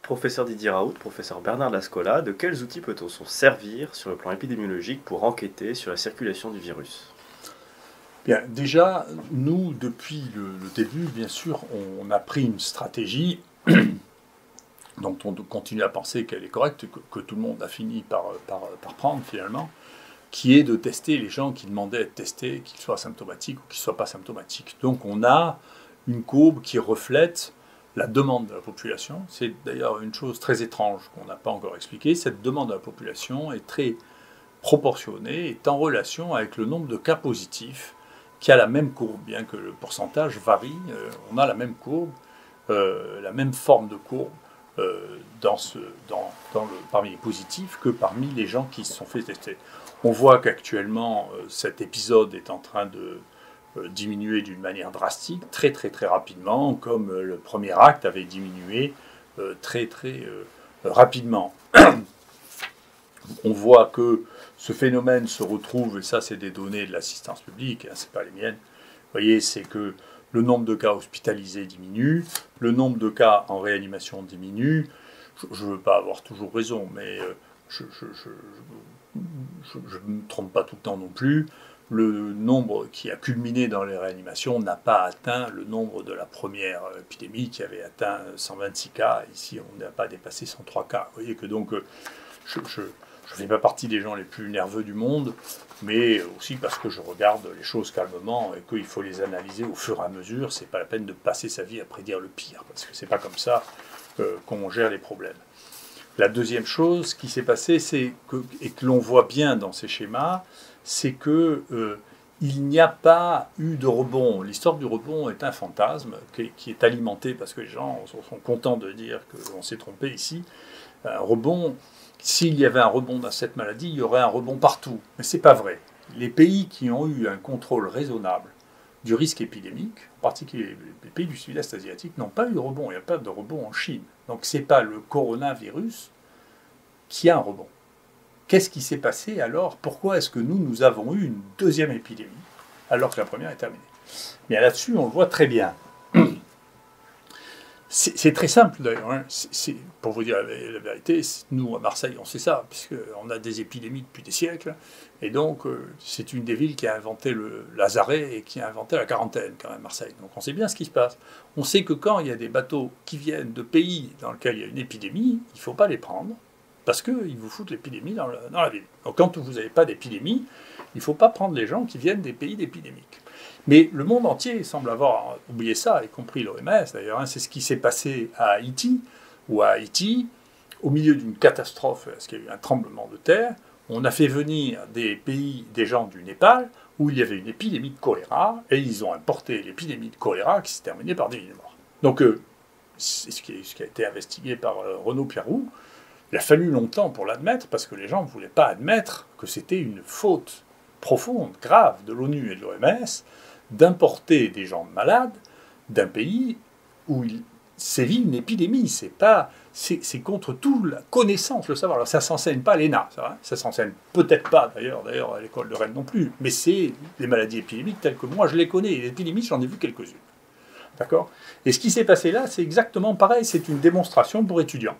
Professeur Didier Raoult, professeur Bernard Lascola, de quels outils peut-on s'en servir sur le plan épidémiologique pour enquêter sur la circulation du virus? Bien, déjà, nous, depuis le début, bien sûr, on a pris une stratégie dont on continue à penser qu'elle est correcte, que tout le monde a fini par prendre finalement, qui est de tester les gens qui demandaient à être testés, qu'ils soient asymptomatiques ou qu'ils ne soient pas symptomatiques. Donc on a une courbe qui reflète la demande de la population. C'est d'ailleurs une chose très étrange qu'on n'a pas encore expliquée. Cette demande de la population est très proportionnée, est en relation avec le nombre de cas positifs, qui a la même courbe, bien que le pourcentage varie. On a la même courbe, la même forme de courbe parmi les positifs que parmi les gens qui se sont fait tester. On voit qu'actuellement, cet épisode est en train de diminuer d'une manière drastique, très très très rapidement, comme le premier acte avait diminué très très rapidement. On voit que ce phénomène se retrouve, et ça c'est des données de l'assistance publique, hein, c'est pas les miennes, vous voyez, c'est que le nombre de cas hospitalisés diminue, le nombre de cas en réanimation diminue. Je ne veux pas avoir toujours raison, mais je ne me trompe pas tout le temps non plus. Le nombre qui a culminé dans les réanimations n'a pas atteint le nombre de la première épidémie qui avait atteint 126 cas. Ici, on n'a pas dépassé 103 cas. Vous voyez que donc, je ne fais pas partie des gens les plus nerveux du monde, mais aussi parce que je regarde les choses calmement et qu'il faut les analyser au fur et à mesure. C'est pas la peine de passer sa vie à prédire le pire, parce que c'est pas comme ça qu'on gère les problèmes. La deuxième chose qui s'est passée, et que l'on voit bien dans ces schémas, c'est que il n'y a pas eu de rebond. L'histoire du rebond est un fantasme qui est alimenté parce que les gens sont contents de dire qu'on s'est trompé ici. Un rebond, s'il y avait un rebond dans cette maladie, il y aurait un rebond partout. Mais ce n'est pas vrai. Les pays qui ont eu un contrôle raisonnable du risque épidémique, en particulier les pays du sud-est asiatique, n'ont pas eu de rebond. Il n'y a pas de rebond en Chine. Donc ce n'est pas le coronavirus qui a un rebond. Qu'est-ce qui s'est passé alors? Pourquoi est-ce que nous avons eu une deuxième épidémie alors que la première est terminée? Bien là-dessus, on le voit très bien. C'est très simple d'ailleurs. Hein. Pour vous dire la vérité, nous à Marseille, on sait ça, puisqu'on a des épidémies depuis des siècles. Et donc, c'est une des villes qui a inventé le lazaret et qui a inventé la quarantaine, quand même, Marseille. Donc, on sait bien ce qui se passe. On sait que quand il y a des bateaux qui viennent de pays dans lesquels il y a une épidémie, il ne faut pas les prendre, parce qu'ils vous foutent l'épidémie dans la ville. Donc, quand vous n'avez pas d'épidémie, il ne faut pas prendre les gens qui viennent des pays d'épidémiques. Mais le monde entier semble avoir oublié ça, y compris l'OMS d'ailleurs. Hein. C'est ce qui s'est passé à Haïti, où à Haïti, au milieu d'une catastrophe, parce qu'il y a eu un tremblement de terre, on a fait venir des gens du Népal, où il y avait une épidémie de choléra, et ils ont importé l'épidémie de choléra qui s'est terminée par des milliers de morts. Donc, c'est ce qui a été investigué par Renaud Pierroux. Il a fallu longtemps pour l'admettre, parce que les gens ne voulaient pas admettre que c'était une faute profonde, grave de l'ONU et de l'OMS, d'importer des gens malades d'un pays où il sévit une épidémie. C'est contre toute la connaissance, le savoir. Alors ça ne s'enseigne pas à l'ENA, ça s'enseigne peut-être pas d'ailleurs à l'école de Rennes non plus, mais c'est les maladies épidémiques telles que moi je les connais. Et les épidémies, j'en ai vu quelques-unes. D'accord? Et ce qui s'est passé là, c'est exactement pareil, c'est une démonstration pour étudiants.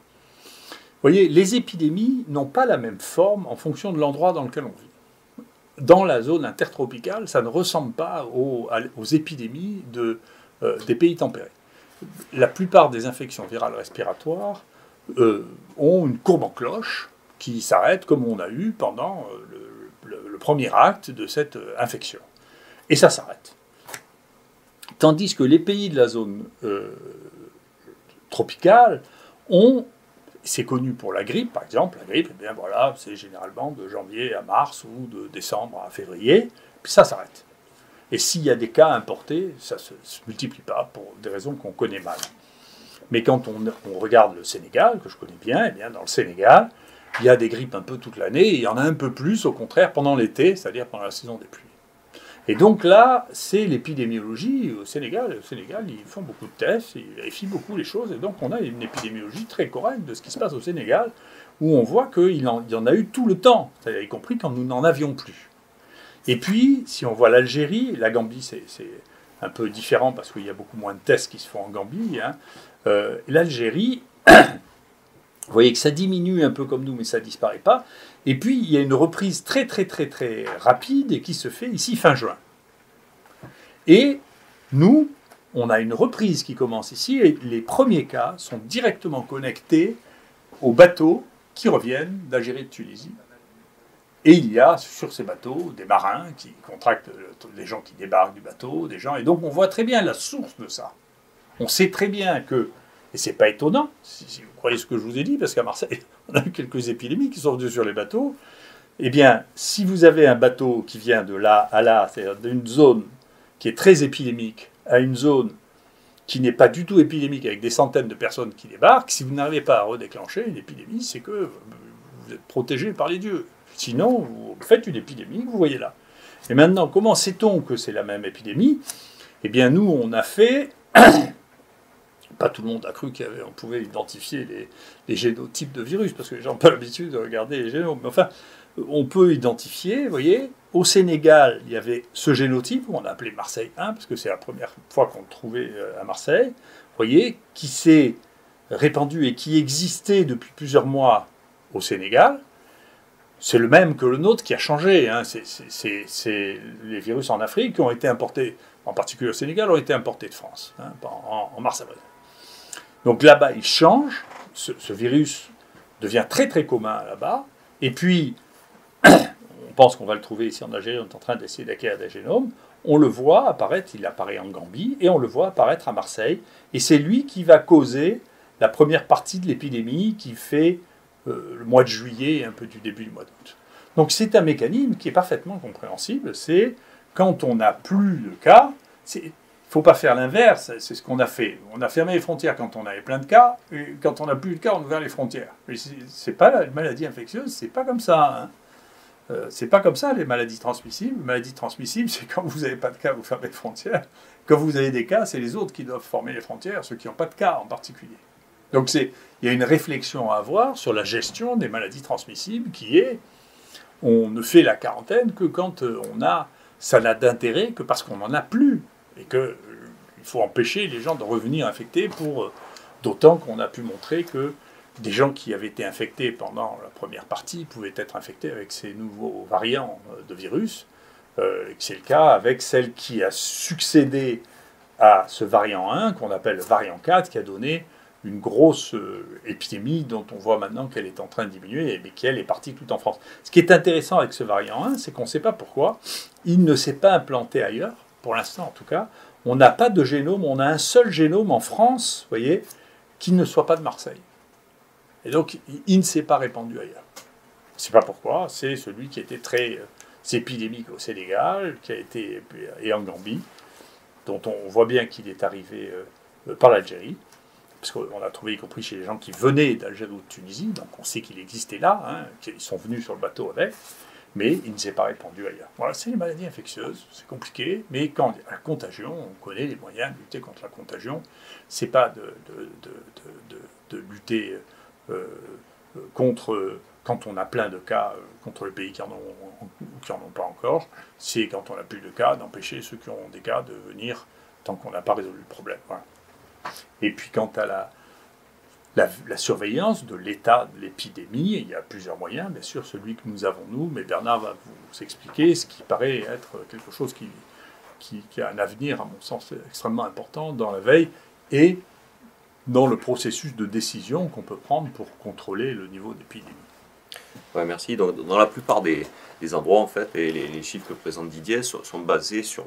Vous voyez, les épidémies n'ont pas la même forme en fonction de l'endroit dans lequel on vit. Dans la zone intertropicale, ça ne ressemble pas aux épidémies des pays tempérés. La plupart des infections virales respiratoires ont une courbe en cloche qui s'arrête comme on a eu pendant le premier acte de cette infection. Et ça s'arrête. Tandis que les pays de la zone tropicale ont... C'est connu pour la grippe, par exemple. La grippe, eh bien voilà, c'est généralement de janvier à mars ou de décembre à février, puis ça s'arrête. Et s'il y a des cas importés, ça ne se multiplie pas pour des raisons qu'on connaît mal. Mais quand on regarde le Sénégal, que je connais bien, eh bien dans le Sénégal, il y a des grippes un peu toute l'année, et il y en a un peu plus, au contraire, pendant l'été, c'est-à-dire pendant la saison des pluies. Et donc là, c'est l'épidémiologie au Sénégal. Au Sénégal, ils font beaucoup de tests, ils vérifient beaucoup les choses, et donc on a une épidémiologie très correcte de ce qui se passe au Sénégal, où on voit qu'il y en a eu tout le temps, c'est-à-dire y compris quand nous n'en avions plus. Et puis, si on voit l'Algérie, la Gambie, c'est un peu différent parce qu'il y a beaucoup moins de tests qui se font en Gambie. Hein. L'Algérie, Vous voyez que ça diminue un peu comme nous, mais ça ne disparaît pas. Et puis, il y a une reprise très, très, très, très rapide et qui se fait ici fin juin. Et nous, on a une reprise qui commence ici et les premiers cas sont directement connectés aux bateaux qui reviennent d'Algérie et de Tunisie. Et il y a sur ces bateaux des marins qui contractent les gens qui débarquent du bateau, des gens. Et donc, on voit très bien la source de ça. On sait très bien que, et c'est pas étonnant, si vous croyez ce que je vous ai dit, parce qu'à Marseille, on a eu quelques épidémies qui sont venues sur les bateaux. Eh bien, si vous avez un bateau qui vient de là à là, c'est-à-dire d'une zone qui est très épidémique à une zone qui n'est pas du tout épidémique avec des centaines de personnes qui débarquent, si vous n'arrivez pas à redéclencher une épidémie, c'est que vous êtes protégé par les dieux. Sinon, vous faites une épidémie, vous voyez là. Et maintenant, comment sait-on que c'est la même épidémie? Eh bien, nous, on a fait... Pas tout le monde a cru qu'on pouvait identifier les génotypes de virus, parce que les gens n'ont pas l'habitude de regarder les génomes. Mais enfin, on peut identifier, vous voyez, au Sénégal, il y avait ce génotype, on a appelé Marseille 1, parce que c'est la première fois qu'on le trouvait à Marseille, vous voyez, qui s'est répandu et qui existait depuis plusieurs mois au Sénégal. C'est le même que le nôtre qui a changé. Hein. C'est les virus en Afrique qui ont été importés, en particulier au Sénégal, ont été importés de France, hein, en mars-avril. Donc là-bas, il change, ce virus devient très très commun là-bas, et puis on pense qu'on va le trouver ici en Algérie, on est en train d'essayer d'acquérir des génomes, on le voit apparaître, il apparaît en Gambie, et on le voit apparaître à Marseille, et c'est lui qui va causer la première partie de l'épidémie qui fait le mois de juillet et un peu du début du mois d'août. Donc c'est un mécanisme qui est parfaitement compréhensible, c'est quand on n'a plus de cas, il ne faut pas faire l'inverse, c'est ce qu'on a fait. On a fermé les frontières quand on avait plein de cas, et quand on n'a plus de cas, on a ouvert les frontières. Mais c'est pas la maladie infectieuse, c'est pas comme ça. Hein. C'est pas comme ça les maladies transmissibles. Les maladies transmissibles, c'est quand vous n'avez pas de cas, vous fermez les frontières. Quand vous avez des cas, c'est les autres qui doivent former les frontières, ceux qui n'ont pas de cas en particulier. Donc il y a une réflexion à avoir sur la gestion des maladies transmissibles qui est, on ne fait la quarantaine que quand ça n'a d'intérêt que parce qu'on n'en a plus. Et qu'il faut empêcher les gens de revenir infectés d'autant qu'on a pu montrer que des gens qui avaient été infectés pendant la première partie pouvaient être infectés avec ces nouveaux variants de virus. C'est le cas avec celle qui a succédé à ce variant 1, qu'on appelle le variant 4, qui a donné une grosse épidémie dont on voit maintenant qu'elle est en train de diminuer, mais qui, elle, est partie tout en France. Ce qui est intéressant avec ce variant 1, c'est qu'on ne sait pas pourquoi. Il ne s'est pas implanté ailleurs. Pour l'instant, en tout cas, on n'a pas de génome, on a un seul génome en France, vous voyez, qui ne soit pas de Marseille. Et donc, il ne s'est pas répandu ailleurs. Je ne sais pas pourquoi, c'est celui qui était très épidémique au Sénégal, qui a été, et en Gambie, dont on voit bien qu'il est arrivé par l'Algérie, parce qu'on a trouvé, y compris chez les gens qui venaient d'Algérie ou de Tunisie, donc on sait qu'il existait là, hein, qu'ils sont venus sur le bateau avec, mais il ne s'est pas répandu ailleurs. Voilà, c'est les maladies infectieuses, c'est compliqué, mais quand il y a la contagion, on connaît les moyens de lutter contre la contagion. C'est pas de lutter contre, quand on a plein de cas, contre les pays qui en ont pas encore. C'est quand on n'a plus de cas, d'empêcher ceux qui ont des cas de venir tant qu'on n'a pas résolu le problème. Voilà. Et puis quant à la surveillance de l'état de l'épidémie, il y a plusieurs moyens, bien sûr, celui que nous avons nous, mais Bernard va vous expliquer ce qui paraît être quelque chose qui a un avenir, à mon sens, extrêmement important dans la veille et dans le processus de décision qu'on peut prendre pour contrôler le niveau d'épidémie. Ouais, merci. Donc, dans la plupart des endroits, en fait, les chiffres que présente Didier sont basés sur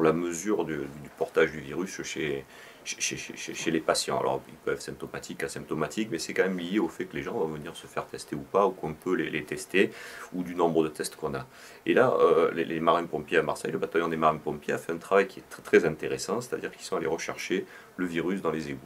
la mesure du portage du virus chez les patients. Alors, ils peuvent être symptomatiques, asymptomatiques, mais c'est quand même lié au fait que les gens vont venir se faire tester ou pas, ou qu'on peut les tester, ou du nombre de tests qu'on a. Et là, les marins-pompiers à Marseille, le bataillon des marins-pompiers a fait un travail qui est très, très intéressant, c'est-à-dire qu'ils sont allés rechercher le virus dans les égouts.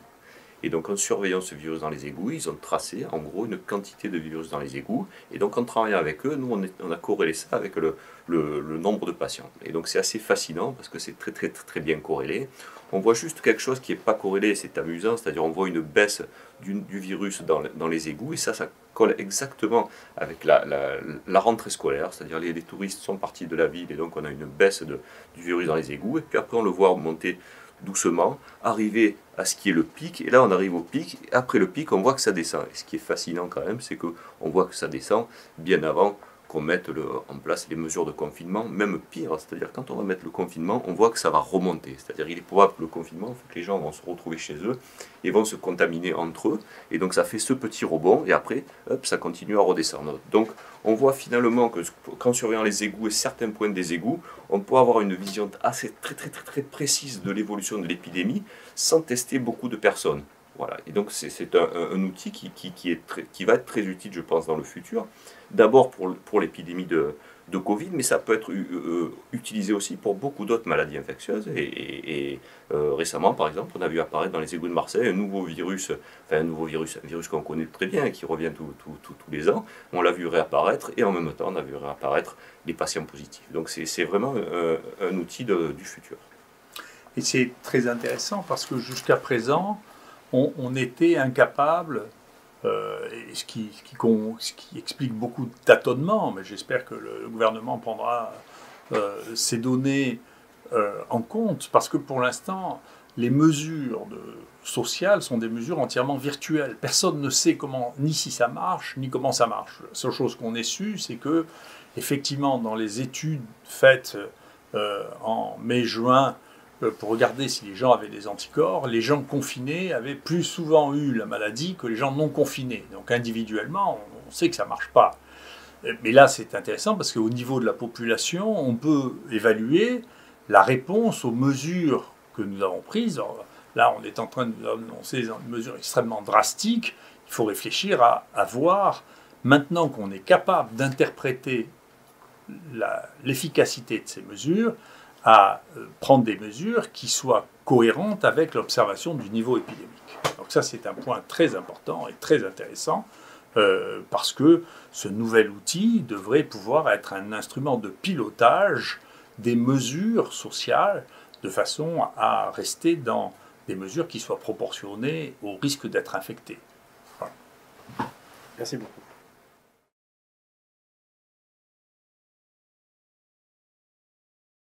Et donc, en surveillant ce virus dans les égouts, ils ont tracé, en gros, une quantité de virus dans les égouts. Et donc, en travaillant avec eux, nous, on a corrélé ça avec le nombre de patients. Et donc, c'est assez fascinant, parce que c'est très, très, très bien corrélé. On voit juste quelque chose qui n'est pas corrélé, c'est amusant, c'est-à-dire on voit une baisse du virus dans les égouts, et ça colle exactement avec la rentrée scolaire, c'est-à-dire les touristes sont partis de la ville, et donc on a une baisse du virus dans les égouts, et puis après on le voit monter doucement, arriver à ce qui est le pic, et là on arrive au pic, et après le pic on voit que ça descend. Et ce qui est fascinant quand même, c'est qu'on voit que ça descend bien avant qu'on mette en place les mesures de confinement, même pire, c'est-à-dire quand on va mettre le confinement, on voit que ça va remonter, c'est-à-dire il est probable que le confinement fait que les gens vont se retrouver chez eux et vont se contaminer entre eux, et donc ça fait ce petit rebond, et après, hop, ça continue à redescendre. Donc on voit finalement que qu'en surveillant les égouts et certains points des égouts, on peut avoir une vision assez très précise de l'évolution de l'épidémie sans tester beaucoup de personnes. Voilà. Et donc c'est un outil qui va être très utile, je pense, dans le futur. D'abord pour l'épidémie de Covid, mais ça peut être utilisé aussi pour beaucoup d'autres maladies infectieuses. Et récemment, par exemple, on a vu apparaître dans les égouts de Marseille un virus qu'on connaît très bien et qui revient tous les ans. On l'a vu réapparaître et en même temps, on a vu réapparaître les patients positifs. Donc c'est vraiment un outil du futur. Et c'est très intéressant parce que jusqu'à présent, on était incapable, et ce qui explique beaucoup de tâtonnements, mais j'espère que le gouvernement prendra ces données en compte, parce que pour l'instant, les mesures sociales sont des mesures entièrement virtuelles. Personne ne sait ni si ça marche, ni comment ça marche. La seule chose qu'on ait su, c'est que, effectivement, dans les études faites en mai-juin, pour regarder si les gens avaient des anticorps, les gens confinés avaient plus souvent eu la maladie que les gens non confinés. Donc individuellement, on sait que ça ne marche pas. Mais là, c'est intéressant parce qu'au niveau de la population, on peut évaluer la réponse aux mesures que nous avons prises. Alors, là, on est en train de nous annoncer des mesures extrêmement drastiques. Il faut réfléchir à voir, maintenant qu'on est capable d'interpréter l'efficacité de ces mesures, à prendre des mesures qui soient cohérentes avec l'observation du niveau épidémique. Donc ça, c'est un point très important et très intéressant, parce que ce nouvel outil devrait pouvoir être un instrument de pilotage des mesures sociales de façon à rester dans des mesures qui soient proportionnées au risque d'être infecté. Voilà. Merci beaucoup.